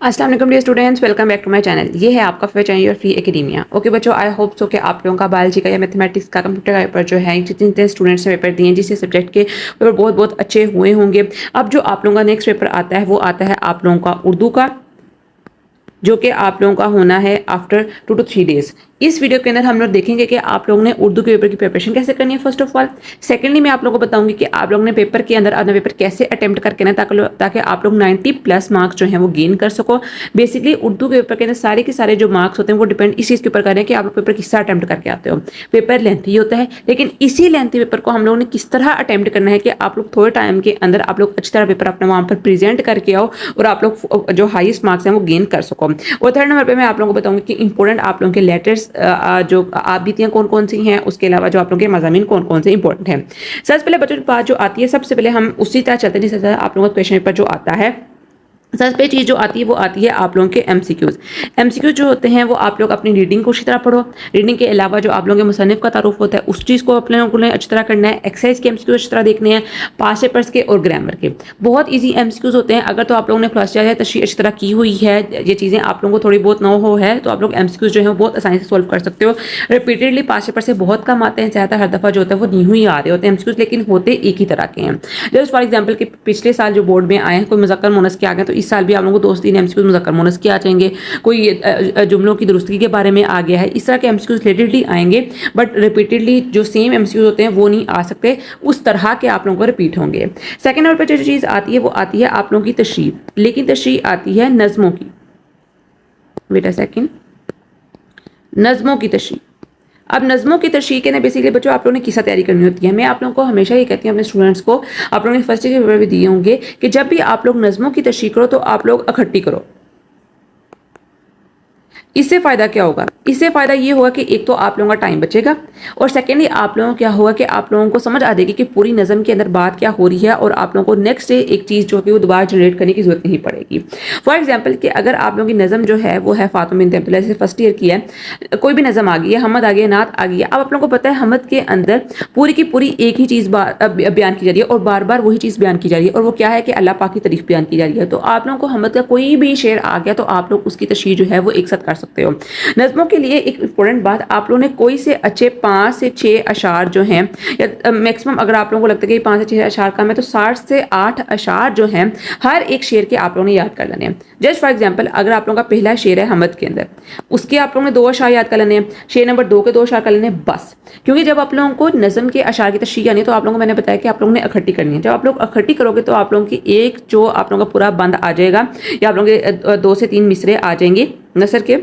अस्सलाम वालेकुम dear students, welcome back to my channel. ये है आपका favourite channel your free academia. Okay बच्चों, आई होप सो कि आप लोगों का बायोलॉजी का या मैथमेटिक्स का कंप्यूटर का पेपर जो है जितने जितने स्टूडेंट्स ने पेपर दिए हैं जिस सब्जेक्ट के पेपर बहुत बहुत अच्छे हुए होंगे। अब जो आप लोगों का नेक्स्ट पेपर आता है वो आता है आप लोगों का उर्दू का, जो कि आप लोगों का होना है आफ्टर 2 to 3 डेज। इस वीडियो के अंदर हम लोग देखेंगे कि आप लोगों ने उर्दू के पेपर की प्रिपरेशन कैसे करनी है फर्स्ट ऑफ ऑल। सेकेंडली मैं आप लोगों को बताऊंगी कि आप लोगों ने पेपर के अंदर अपना पेपर कैसे अटेम्प्ट करके ना ताकि आप लोग 90+ मार्क्स जो हैं वो गेन कर सको। बेसिकली उर्दू के पेपर के अंदर सारे के सारे जो मार्क्स होते हैं वो डिपेंड इस चीज़ के ऊपर करें कि आप लोग पेपर किस तरह अटेम्प्ट करके आते हो। पेपर लेंथी होता है, लेकिन इसी लेंथी पेपर को हम लोगों ने किस तरह अटेम्प्ट करना है कि आप लोग थोड़े टाइम के अंदर आप लोग अच्छी तरह पेपर अपने वहाँ पर प्रेजेंट करके आओ और आप लोग जो हाईएस्ट मार्क्स हैं वो गेन कर सको। और थर्ड नंबर पे मैं आप लोगों को बताऊंगी कि इंपॉर्टेंट आप लोगों के लेटर्स जो आप बीतियाँ कौन कौन सी हैं, उसके अलावा जो आप लोगों के मज़ामीन कौन कौन से इंपॉर्टेंट हैं। सबसे पहले बच्चों की बात जो आती है, सबसे पहले हम उसी तरह चलते हैं जिस तरह आप लोगों का क्वेश्चन पेपर जो आता है। सबसे पहली चीज़ जो आती है वो आती है आप लोगों के एमसीक्यूज़। एमसीक्यूज़ जो होते हैं वो आप लोग अपनी रीडिंग को अच्छी तरह पढ़ो। रीडिंग के अलावा जो आप लोगों के मुसन्निफ़ का तारुफ होता है उस चीज़ को अपने लोगों ने अच्छी तरह करना है। एक्सरसाइज के एमसीक्यूज़ अच्छी तरह देखने हैं, पास्ट पेपर्स के और ग्रामर के। बहुत ईजी एमसीक्यूज़ होते हैं। अगर तो आप लोगों ने क्लास तशरीह अच्छी तरह की हुई है, ये चीज़ें आप लोगों को थोड़ी बहुत ना हो है, तो आप लोग एमसीक्यूज़ जो है बहुत आसानी से सॉल्व कर सकते हो। रिपीटेडली पास्ट पेपर से बहुत कम आते हैं, ज़्यादा हर दफ़ा जो होता है वो न्यू ही आ रहे होते हैं एमसीक्यूज़, लेकिन होते एक ही तरह के हैं। जस्ट फॉर एग्जाम्पल कि पिछले साल जो बोर्ड में आए हैं कोई मुज़क्कर मुअन्नस के आ गए, तो इस साल भी आप लोगों को 2-3 एमसीक्यूज़ मुज़क्कर मुअन्नस के आ जाएंगे। कोई जुमलों की दुरुस्ती के बारे में आ गया है, इस तरह के एमसीक्यूज़ रिलेटेडली आएंगे, बट रिपीटेडली जो सेम एमसीक्यूज़ होते हैं वो नहीं आ सकते, उस तरह के आप लोगों को रिपीट होंगे। सेकंड नंबर पर जो चीज़ आती है वो आती है आप लोगों की तशरीह, लेकिन तशरीह आती है नज़मों की। वेट अ सेकंड, नज़मों की तशरीह। अब नज़मों की तशरीह के ना बेसिकली बच्चों आप लोगों ने किस तैयारी करनी होती है। मैं आप लोगों को हमेशा ये कहती हूँ अपने स्टूडेंट्स को, आप लोगों ने फर्स्ट ईयर के पेपर भी दिए होंगे, कि जब भी आप लोग नज़मों की तशरीह करो तो आप लोग इकट्ठी करो। इससे फ़ायदा क्या होगा? इससे फ़ायदा ये होगा कि एक तो आप लोगों का टाइम बचेगा, और सेकेंडली आप लोगों को क्या होगा कि आप लोगों को समझ आ जाएगी कि पूरी नज़म के अंदर बात क्या हो रही है, और आप लोगों को नेक्स्ट डे एक चीज़ जो है वो दोबारा जनरेट करने की जरूरत नहीं पड़ेगी। फॉर एग्जाम्पल कि अगर आप लोगों की नज़म जो है वो है फातिमा बिन्त अब्दुल्लाह, जैसे फर्स्ट ईयर की है, कोई भी नज़म आ गई है, हमद आ गया, नात आ गई है। अब आप लोगों को पता है हमद के अंदर पूरी की पूरी एक ही चीज़ बयान की जा रही है और बार बार वही चीज़ बयान की जा रही है, और वो क्या है कि अल्लाह पाक की तारीफ बयान की जा रही है। तो आप लोगों को हमद का कोई भी शेर आ गया तो आप लोग उसकी तशरीह जो है वो एक साथ कर सकते हो। नज़मों के लिए एक इंपॉर्टेंट बात, आप लोगों ने कोई से अच्छे 5 से 6 अशार जो हैं, या मैक्सिमम अगर आप लोगों को लगता है कि 5 से 6 अशार कम है तो 60 से 8 अशार जो हैं हर एक शेर के आप लोगों ने याद कर लेने हैं। जस्ट फॉर एग्जांपल अगर आप लोगों का पहला शेर है हमद के अंदर, उसके आप लोगों ने 2 अशार याद कर लेने हैं, शेर नंबर 2 के 2 अशार कर लेने हैं बस। क्योंकि जब आप लोगों को नज़म के अशार की तशरीह यानी, तो आप लोगों को मैंने बताया कि आप लोगों ने इकट्ठी करनी है। जब आप लोग इकट्ठी करोगे तो आप लोगों की एक जो आप लोगों का पूरा बंद आ जाएगा, या आप लोगों के 2 से 3 मिसरे आ जाएंगे नसर के,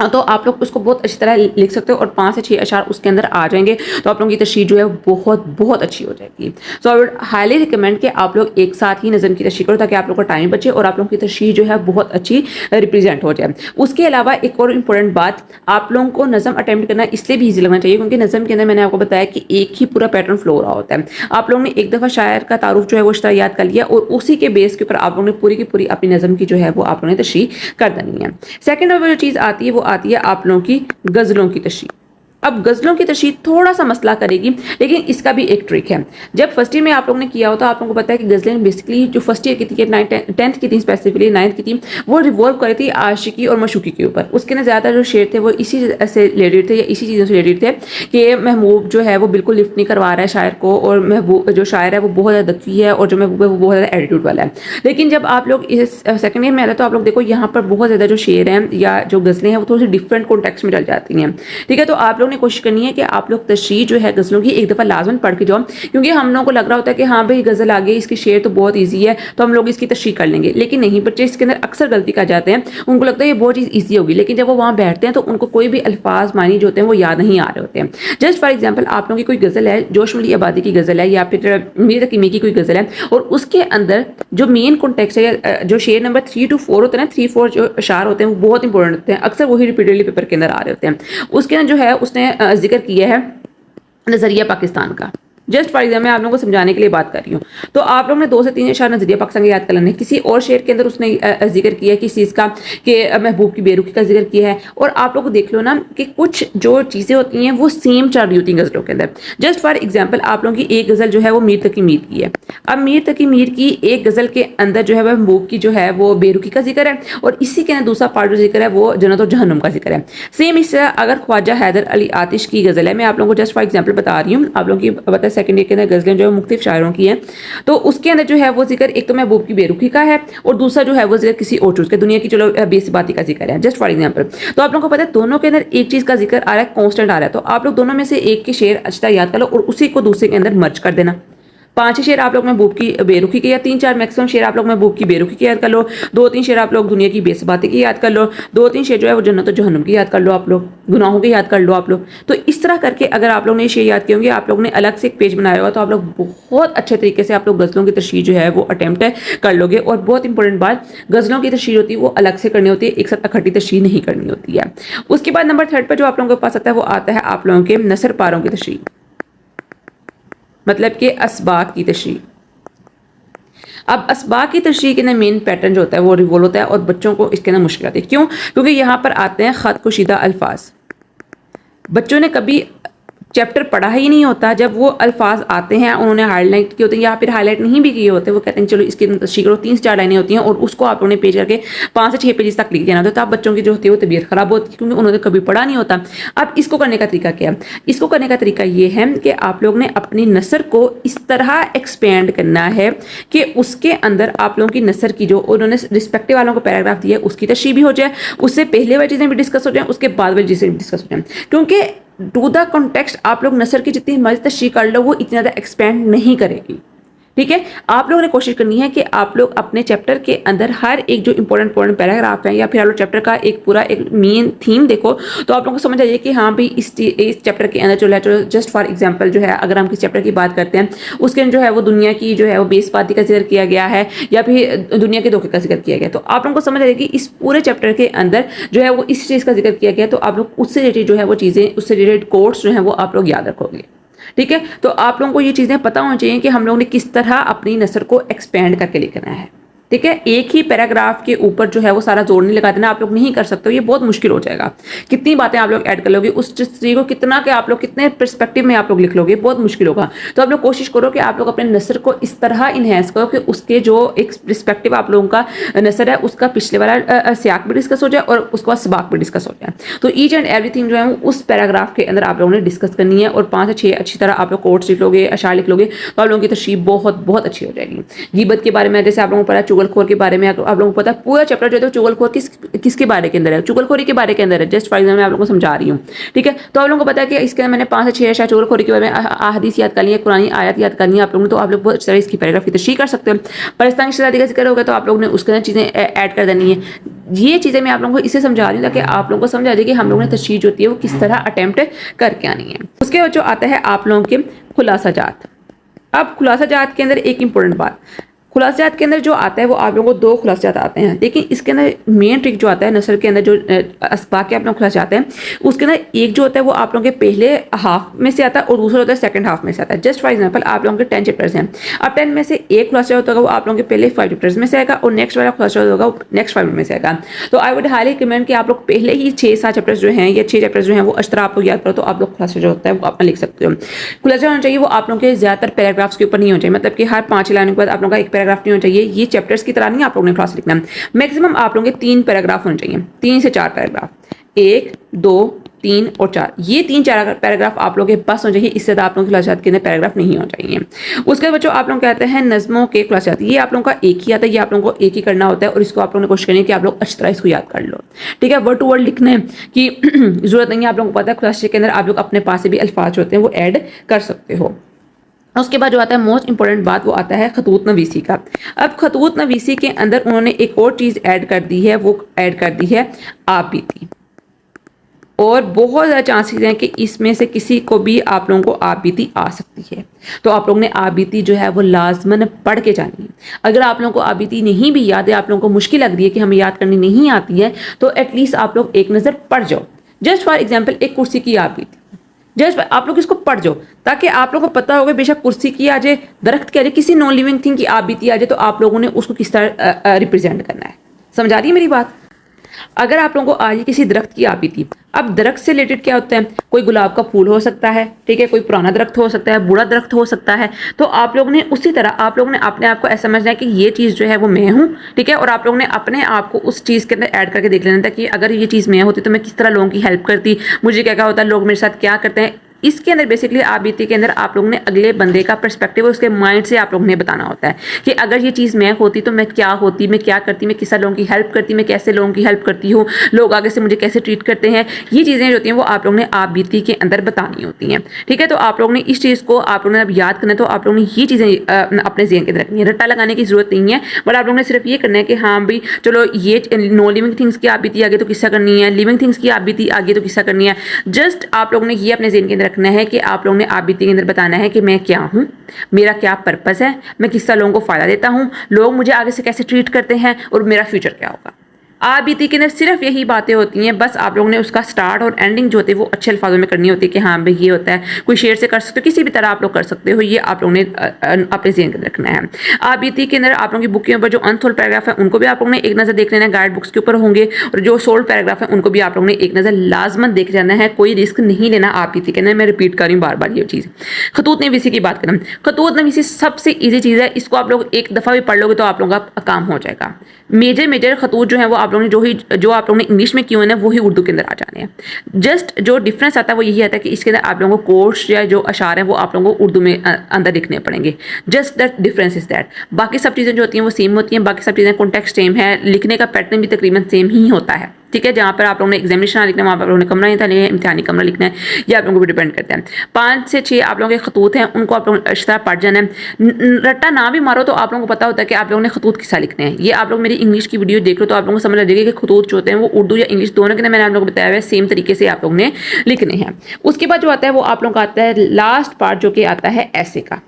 तो आप लोग उसको बहुत अच्छी तरह लिख सकते हो और 5 से 6 अशार उसके अंदर आ जाएंगे, तो आप लोगों की तशरीह जो है बहुत बहुत अच्छी हो जाएगी। सो आई वुड हाईली रिकमेंड कि आप लोग एक साथ ही नज़म की तशरीह करो, ताकि आप लोग का टाइम बचे और आप लोगों की तशरीह जो है बहुत अच्छी रिप्रेजेंट हो जाए। उसके अलावा एक और इंपॉर्टेंट बात, आप लोगों को नज़म अटैम्प्ट करना इसलिए भी ईजी लगना चाहिए क्योंकि नज़म के अंदर मैंने आपको बताया कि एक ही पूरा पैटर्न फ्लो हो रहा होता है। आप लोगों ने एक दफ़ा शायर का तारुफ जो है वो इस तरह याद कर लिया, और उसी के बेस के ऊपर आप लोगों ने पूरी की पूरी अपनी नज़म की जो है वो आप लोगों ने तशरीह कर देनी है। सेकेंड नंबर जो चीज़ आती है वो आती है आप लोगों की गज़लों की तशरीह। अब गज़लों की तशरीह थोड़ा सा मसला करेगी, लेकिन इसका भी एक ट्रिक है। जब फर्स्ट ईयर में आप लोगों ने किया होता, आप लोगों को पता है कि गज़लें बेसिकली जो फर्स्ट ईयर की थी, 10th की थी, स्पेसिफिकली 9th की थी, वो रिवॉल्व कर रही थी आशिकी और मशूकी के ऊपर। उसके अंदर ज़्यादा जो शेर थे वो इसी से रिलेटेड थे, या इसी चीज़ों से रिलेटेड थे कि महबूब जो है वो बिल्कुल लिफ्ट नहीं करवा रहा है शायर को, और महबूब जो शायर है वो बहुत ज़्यादा दकी है, और जो महबूब है वो बहुत ज़्यादा एटीट्यूड वाला है। लेकिन जब आप लोग इस सेकेंड ईयर में आते तो आप लोग देखो यहाँ पर बहुत ज़्यादा जो शेर हैं या जो गज़लें हैं वो थोड़ी सी डिफरेंट कॉन्टेक्स्ट में चल जाती हैं। ठीक है, तो आप लोग ने कोशिश करनी है कि आप लोग तशरीह जो है गज़लों की एक दफ़ा लाजमन पढ़ के जाओ, क्योंकि हम लोगों को लग रहा होता है कि हाँ भाई गज़ल आ गई, इसकी शेर तो बहुत ईजी है तो हम लोग इसकी तशरीह कर लेंगे, लेकिन नहीं। बच्चे इसके अंदर अक्सर गलती कर जाते हैं, उनको लगता है ये बहुत चीज़ ईजी होगी, लेकिन जब वो वहाँ बैठते हैं तो उनको कोई भी अल्फाज मानी जो होते हैं वो याद नहीं आ रहे होते हैं। जस्ट फॉर एग्जाम्पल आप लोगों की कोई गज़ल है, जोशमली आबादी की गज़ल है, या फिर मीर तकीमी की कोई गज़ल है, और उसके अंदर जो मेन कॉन्टेक्स्ट है, जो शेर नंबर 3 to 4 होते हैं ना, 3-4 जो अशार होते हैं वो बहुत इंपॉर्टेंट होते हैं, अक्सर वही रिपीटेडली पेपर के अंदर आ रहे होते हैं। उसके अंदर जो है उसने जिक्र किया है नज़रिया पाकिस्तान का। जस्ट फॉर एग्जाम्पल मैं आप लोगों को समझाने के लिए बात कर रही हूँ। तो आप लोग ने 2 से 3 इशार नजरिया पाकिस्तान के याद कर लेने। किसी और शेर के अंदर उसने जिक्र किया है किस चीज़ का, कि महबूब की बेरुखी का जिक्र किया है। और आप लोग को देख लो ना कि कुछ जो चीज़ें होती हैं वो सेम चल रही होती हैं गज़लों के अंदर। जस्ट फॉर एग्जाम्पल आप लोगों की एक गज़ल जो है वो मीर तकी मीर की है। अब मीर तकी मीर की एक गज़ल के अंदर जो है वह महबूब की जो है वो बेरुखी का जिक्र है, और इसी के अंदर दूसरा पार्ट जो जिक्र है वो जन्नत और जहन्नुम का जिक्र है। सेम इस तरह अगर ख्वाजा हैदर अली आतिश की गज़ल है, मैं आप लोगों को जस्ट फॉर एग्जाम्पल बता रही हूँ, आप लोगों की पता है सेकंड ईयर के अंदर गज़लें जो है मुख्तलिफ शायरों की हैं, तो उसके अंदर जो है वो जिक्र एक तो महबूब की बेरुखी का है और दूसरा जो है वो जिक्र किसी और चीज़ के, दुनिया की चलो बेसिबाती का जिक्र है, जस्ट फॉर एग्जाम्पल। तो आप लोगों को पता है दोनों के अंदर एक चीज़ का जिक्र आ रहा है, कॉन्स्टेंट आ रहा है, तो आप लोग दोनों में से एक के शेर अच्छा याद कर लो और उसी को दूसरे के अंदर मर्ज कर देना। 5 शेर आप लोग महबूब की बेरुखी के, या 3-4 मैक्सिमम शेर आप लोग महबूब की बेरुखी की याद कर लो, 2-3 शेर आप लोग दुनिया की बेसबाती की याद कर लो, 2-3 शेर जो है वो जन्नत और जहन्नुम की याद कर लो, आप लोग गुनाहों की याद कर लो आप लोग। तो इस तरह करके अगर आप लोग ने शेर याद किए होंगे, आप लोग ने अलग से एक पेज बनाया होगा, तो आप लोग बहुत अच्छे तरीके से आप लोग गज़लों की तशरीह जो है वो अटैम्प्ट कर लोगे। और बहुत इंपॉर्टेंट बात, गज़लों की तशरीह होती है वो अलग से करनी होती है, एक साथ इकट्ठी तशरीह नहीं करनी होती है। उसके बाद नंबर 3 पर जो आप लोगों के पास आता है वो आता है आप लोगों के नसर पारों की तशरीह, मतलब कि असबाक की तशरीह। अब असबाक की तशरीह के अंदर मेन पैटर्न जो होता है वो रिवॉल्व होता है और बच्चों को इसके अंदर मुश्किल आती है। क्यों? क्योंकि यहाँ पर आते हैं ख़त कुशीदा अल्फाज। बच्चों ने कभी चैप्टर पढ़ा ही नहीं होता, जब वो अल्फाज आते हैं उन्होंने हाईलाइट किए होते हैं या फिर हाईलाइट नहीं भी किए होते, वो कहते हैं चलो इसकी तशरीह करो, 3 से 4 लाइनें होती हैं और उसको आप लोगों ने पेज करके 5 से 6 पेजेस तक लिख देना होता है। तो आप बच्चों की जो होती है वो तबीयत खराब होती है, क्योंकि उन्होंने कभी पढ़ा नहीं होता। अब इसको करने का तरीका क्या है? इसको करने का तरीका ये है कि आप लोग ने अपनी नसर को इस तरह एक्सपेंड करना है कि उसके अंदर आप लोगों की नसर की जो उन्होंने रिस्पेक्टिव वालों को पैराग्राफ दिया है उसकी तशरीह भी हो जाए, उससे पहले वाली चीज़ें भी डिस्कस हो जाए, उसके बाद वाली चीज़ें भी डिस्कस हो जाए। क्योंकि टू द कॉन्टेक्स्ट आप लोग नसर की जितनी मर्जी तशरीह कर लो वो इतनी ज़्यादा एक्सपेंड नहीं करेगी। ठीक है, आप लोगों ने कोशिश करनी है कि आप लोग अपने चैप्टर के अंदर हर एक जो इंपॉर्टेंट पैराग्राफ है या फिर आप लोग चैप्टर का एक पूरा एक मेन थीम देखो, तो आप लोगों को समझ आ जाए कि हाँ भाई इस चैप्टर के अंदर जो है, जस्ट फॉर एग्जांपल जो है अगर हम किस चैप्टर की बात करते हैं उसके अंदर जो है वो दुनिया की जो है वो बेसबाती का जिक्र किया गया है या फिर दुनिया के धोखे का जिक्र किया गया, तो आप लोगों को समझ आ जाए कि इस पूरे चैप्टर के अंदर जो है वो इस चीज़ का जिक्र किया गया, तो आप लोग उससे रिलेटेड जो है वो चीज़ें, उससे रिलेटेड कोट्स जो है वो आप लोग याद रखोगे। ठीक है, तो आप लोगों को ये चीज़ें पता होनी चाहिए कि हम लोगों ने किस तरह अपनी नसर को एक्सपेंड करके लिखना है। ठीक है, एक ही पैराग्राफ के ऊपर जो है वो सारा जोड़ नहीं लगा देना, आप लोग नहीं कर सकते हो, ये बहुत मुश्किल हो जाएगा। कितनी बातें आप लोग ऐड कर लोगे उस चीज़ को, कितना के आप लोग कितने पर्सपेक्टिव में आप लोग लिख लोगे, बहुत मुश्किल होगा। तो आप लोग कोशिश करो कि आप लोग अपने नसर को इस तरह इन्हेंस करो कि उसके जो एक रिस्पेक्टिव आप लोगों का नसर है उसका पिछले वाला सियाक भी डिस्कस हो जाए और उसके बाद सबाक भी डिस्कस हो जाए। तो ईच एंड एवरीथिंग जो है उस पैराग्राफ के अंदर आप लोगों ने डिस्कस करनी है और 5 से 6 अच्छी तरह आप लोग कोट्स लिख लोगे, अशार लिख लोगे, तो आप लोगों की तशरीह बहुत बहुत अच्छी हो जाएगी। गीबत के बारे में जैसे आप लोगों को पता है, चुगलखोर के बारे में आप लोगों को पता है, पूरा चैप्टर जो है चुगलखोर किसके बारे के अंदर है, चुगलखोरी के बारे के अंदर है। जस्ट फॉर एग्जाम्पल मैं आप लोगों को समझा रही हूँ। ठीक है, तो आप लोगों को पता है कि इसके अंदर मैंने 5 से 6 शायद चुगलखोरी के बारे में अहादीस याद कर ली है, कुरानी आयत याद करनी है आप लोगों ने, तो आप लोग बहुत अच्छी तरह इसकी पैराग्राफ की तशरीह कर सकते हो। पाकिस्तान की शादी का जिक्र होगा तो आप लोगों ने उसके अंदर चीज़ें ऐड कर देनी है। ये चीज़ें मैं आप लोगों को इसे समझा रही हूँ ताकि आप लोगों को समझ आ जाए कि हम लोगों ने तशरीह जो होती है वो किस तरह अटैम्प्ट करके आनी है। उसके बाद जो आता है आप लोगों के खुलासा जात। अब खुलासा जात के अंदर एक इंपॉर्टेंट बात, खुलासात के अंदर जो आता है वो आप लोगों को 2 खुलासात आते हैं, लेकिन इसके अंदर मेन ट्रिक जो आता है नसर के अंदर जो असबाक के आप लोग खुलासा आते हैं उसके अंदर एक जो होता है वो आप लोगों के पहले हाफ में से आता है और दूसरा होता है सेकंड हाफ में से आता है। जस्ट फॉर एग्जांपल आप लोगों के 10 चैप्टर्स हैं, अब 10 में से एक खुलासा होता है वो आप लोगों के पहले 5 चैप्टर्स में से आएगा और नेक्स्ट वाला खुलासा होगा वो नेक्स्ट 5 में से आएगा। तो आई वुड हाईली रिकमेंड कि आप लोग पहले ही 6-7 चैप्टर्स जो हैं या 6 चैप्टर्स जो हैं वो अच्छी तरह आप लोग याद करो, तो आप लोग खुलासा जो होता है वो अपना लिख सकते हो। खुलासा होना चाहिए वो आप लोगों के ज़्यादातर पैराग्राफ्स के ऊपर नहीं होना चाहिए, मतलब कि हर 5 लाइनों के बाद आप लोगों का एक पैराग्राफ नहीं होना चाहिए। ये चैप्टर्स की तरह नहीं आप लोगों ने क्लास लिखना है, मैक्सिमम आप लोगों के 3 पैराग्राफ होने चाहिए, 3 से 4 पैराग्राफ, 1, 2, 3 और 4, ये 3-4 पैराग्राफ आप लोगों के पास होने चाहिए, इससे ज़्यादा आप लोगों के खुलासात के अंदर पैराग्राफ नहीं होना चाहिए। उसके बाद जो आप लोग कहते हैं नज़मों के खुलासात, ये आप लोगों का एक ही आता है, ये आप लोगों को एक ही करना होता है और इसको आप लोगों ने कोशिश करनी है कि आप लोग अच्छी तरह इसको याद कर लो। ठीक है, वर्ड टू वर्ड लिखने की जरूरत नहीं है, आप लोगों को पता है खुलासे के अंदर आप लोग अपने पास से भी अल्फाज होते हैं वो ऐड कर सकते हो। उसके बाद जो आता है मोस्ट इंपॉर्टेंट बात वो आता है खतूत नवीसी का। अब खतूत नवीसी के अंदर उन्होंने एक और चीज़ ऐड कर दी है, वो ऐड कर दी है आप बीती, और बहुत ज़्यादा चांसेस हैं कि इसमें से किसी को भी आप लोगों को आप बीती आ सकती है, तो आप लोगों ने आप बीती जो है वो लाजमन पढ़ के जानी है। अगर आप लोगों को आप बीती नहीं भी याद है, आप लोगों को मुश्किल लग रही है कि हमें याद करनी नहीं आती है, तो एटलीस्ट आप लोग एक नज़र पढ़ जाओ। जस्ट फॉर एग्जाम्पल एक कुर्सी की आप बीती, जस्ट आप लोग इसको पढ़ जाओ ताकि आप लोगों को पता होगा बेशक कुर्सी की आ जाए, दरख्त की आ जाए, किसी नॉन लिविंग थिंग की आप बीती आ जाए, तो आप लोगों ने उसको किस तरह रिप्रेजेंट करना है। समझ आ रही है मेरी बात? अगर आप लोगों को आज किसी दरख्त की आप बीती, अब दरख्त से रिलेटेड क्या होता है, कोई गुलाब का फूल हो सकता है, ठीक है, कोई पुराना दरख्त हो सकता है, बूढ़ा दरख्त हो सकता है। तो आप लोगों ने उसी तरह आप लोगों ने अपने आप को ऐसा समझना है कि ये चीज़ जो है वो मैं हूँ, ठीक है, और आप लोगों ने अपने आप को उस चीज़ के अंदर ऐड करके देख लेना था कि अगर ये चीज़ मैं होती तो मैं किस तरह लोगों की हेल्प करती, मुझे क्या क्या होता, लोग मेरे साथ क्या करते हैं। इसके अंदर बेसिकली आप बीती के अंदर आप लोगों ने अगले बंदे का पर्सपेक्टिव उसके माइंड से आप लोगों ने बताना होता है कि अगर ये चीज़ मैं होती तो मैं क्या होती, मैं क्या करती, मैं किस तरह लोगों की हेल्प करती, मैं कैसे लोगों की हेल्प करती हूँ, लोग आगे से मुझे कैसे ट्रीट करते हैं। ये चीज़ें जो होती हैं वो आप लोगों ने आप बीती के अंदर बतानी होती हैं, ठीक है। तो आप लोगों ने इस चीज़ को आप लोगों ने अब याद करना है, तो आप लोगों ने ये चीज़ें अपने ज़हन के अंदर रखनी है। रट्टा लगाने की जरूरत नहीं है, बट आप लोगों ने सिर्फ ये करना है कि हाँ भाई चलो ये नो लिविंग थिंग्स की आप बीती आगे तो किस्सा करनी है, लिविंग थिंग्स की आप बीती आगे तो किस्सा करनी है। जस्ट आप लोगों ने ये अपने ज़हन के अंदर रखना है कि आप लोगों ने आप बीती के अंदर बताना है कि मैं क्या हूं, मेरा क्या पर्पस है, मैं किस तरह लोगों को फायदा देता हूं, लोग मुझे आगे से कैसे ट्रीट करते हैं और मेरा फ्यूचर क्या होगा। आप बीती के अंदर सिर्फ यही बातें होती हैं, बस आप लोगों ने उसका स्टार्ट और एंडिंग जो होती है वो अच्छे अल्फाजों में करनी होती है कि हाँ भाई ये होता है। कोई शेर से कर सकते हो, किसी भी तरह आप लोग कर सकते हो, ये आप लोगों ने अपने ज़हन के अंदर रखना है। आप बीती के अंदर आप लोगों की बुक के ऊपर जो अनसोल्ड पैराग्राफ है उनको भी आप लोगों ने एक नज़र देख लेना है, गाइड बुक्स के ऊपर होंगे, और जो सोल्ड पैराग्राफ है उनको भी आप लोगों ने एक नज़र लाजमन देख जाना है। कोई रिस्क नहीं लेना आप बीती के अंदर, मैं रिपीट कर रही हूँ बार बार ये चीज़। खतूत नवीसी की बात करें, खतूत नवीसी सबसे ईजी चीज़ है, इसको आप लोग एक दफ़ा भी पढ़ लोगे तो आप लोगों का काम हो जाएगा। मेजर खतूत जो है वो आप लोगों ने जो आप लोगों ने इंग्लिश में किए हैं ना वही उर्दू के अंदर आ जाने हैं। जस्ट जो डिफरेंस आता है वो यही आता है कि इसके अंदर आप लोगों को कोर्स या जो अशार है वो आप लोगों को उर्दू में अंदर लिखने पड़ेंगे। Just that difference is that. बाकी सब चीज़ें जो होती हैं वो सेम होती हैं, बाकी सब चीज़ें कॉन्टेक्स्ट सेम है, लिखने का पैटर्न भी तकरीबन सेम ही होता है, ठीक है। जहाँ पर आप लोगों ने एग्जामिनेशन लिखना है वहाँ पर आप लोगों ने कमरा नहीं था लिखना है, इम्तिहानी कमरा लिखना है, ये आप लोगों को भी डिपेंड करता है। 5 से 6 आप लोगों के खतूत हैं, उनको आप लोगों ने इस तरह पढ़ जाना है। रट्टा ना भी मारो तो आप लोगों को पता होता है कि आप लोगों ने खतूत किस तरह लिखने हैं। ये आप लोग मेरी इंग्लिश की वीडियो देख लो तो आप लोगों को समझ आ जाएगा कि खतूत जो होते हैं वो उर्दू या इंग्लिश दोनों के, मैंने आप लोगों को बताया हुआ है, सेम तरीके से आप लोगों ने लिखने हैं। उसके बाद जो आता है वो आप लोगों का आता है लास्ट पार्ट जो कि आता है ऐसे का।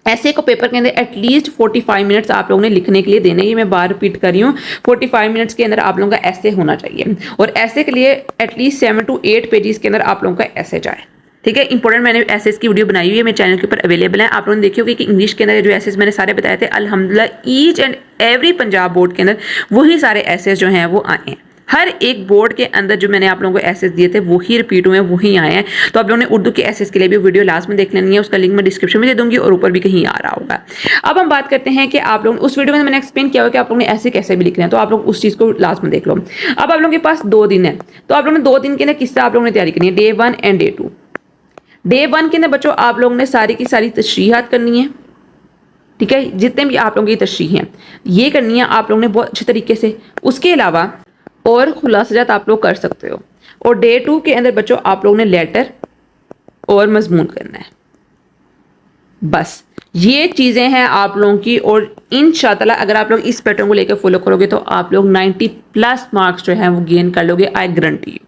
ऐसे को पेपर के अंदर एटलीस्ट 45 मिनट्स आप लोगों ने लिखने के लिए देने, ये मैं बार रिपीट कर रही हूँ, 45 मिनट्स के अंदर आप लोगों का ऐसे होना चाहिए, और ऐसे के लिए एटलीस्ट 7 to 8 पेजेस के अंदर आप लोगों का ऐसे जाए, ठीक है। इंपॉर्टेंट मैंने एसेस की वीडियो बनाई हुई है, मेरे चैनल के ऊपर अवेलेबल है। आप लोगों ने देखी होगी कि इंग्लिश के अंदर जो एसेस मैंने सारे बताए थे, अल्हम्दुलिल्लाह each and every Punjab board के अंदर वही सारे एसेस जो हैं वो आए हैं। हर एक बोर्ड के अंदर जो मैंने आप लोगों को एसेस दिए थे वही रिपीट हुए, वही आए हैं। तो आप लोगों ने उर्दू के एसेस के लिए भी वीडियो लास्ट में देख लेनी है, उसका लिंक मैं डिस्क्रिप्शन में दे दूंगी और ऊपर भी कहीं आ रहा होगा। अब हम बात करते हैं कि आप लोग उस वीडियो में मैंने एक्सप्लेन किया हुआ कि आप लोगों ने ऐसे कैसे भी लिखना है, तो आप लोग उस चीज़ को लास्ट में देख लो। अब आप लोगों के पास 2 दिन है, तो आप लोगों ने 2 दिन के अंदर किस तरह आप लोगों ने तैयारी करनी है, डे 1 एंड डे 2। डे 1 के अंदर बच्चों आप लोगों ने सारी की सारी तशरीहात करनी है, ठीक है, जितने भी आप लोगों की तशरीह हैं ये करनी है आप लोगों ने बहुत अच्छे तरीके से। उसके अलावा और खुलासात आप लोग कर सकते हो। और डे 2 के अंदर बच्चों आप लोगों ने लेटर और मजमून करना है, बस ये चीज़ें हैं आप लोगों की। और इंशाअल्लाह अगर आप लोग इस पैटर्न को लेकर फॉलो करोगे तो आप लोग 90+ मार्क्स जो हैं वो गेन कर लोगे, आई गारंटी यू।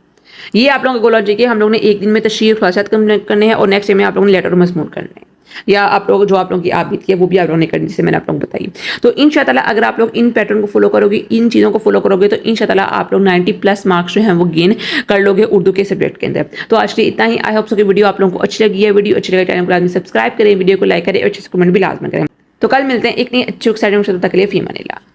ये आप लोगों का गोल होना चाहिए कि हम लोग ने एक दिन में तशरीह खुलासात करने हैं और नेक्स्ट डे में आप लोगों ने लेटर और मजमून करने हैं, या आप लोग जो आप लोगों की आप बीती है वो भी आप लोगों ने करनी, जिसे मैंने आप लोगों को बताई। तो इंशाअल्लाह अगर आप लोग इन पैटर्न को फॉलो करोगे, इन चीज़ों को फॉलो करोगे, तो इंशाअल्लाह आप लोग 90+ मार्क्स जो हैं वो गेन कर लोगे उर्दू के सब्जेक्ट के अंदर। तो आज के लिए इतना ही। आई होप सो कि वीडियो आप लोगों को अच्छी लगी है। वीडियो अच्छी लगी चैनल को लाजमी सब्सक्राइब करें, वीडियो को लाइक करें और अच्छे से कमेंट भी लाजमी करें। तो कल मिलते हैं एक नई अच्छी एक्साइटिंग तक के लिए। फी अमान अल्लाह।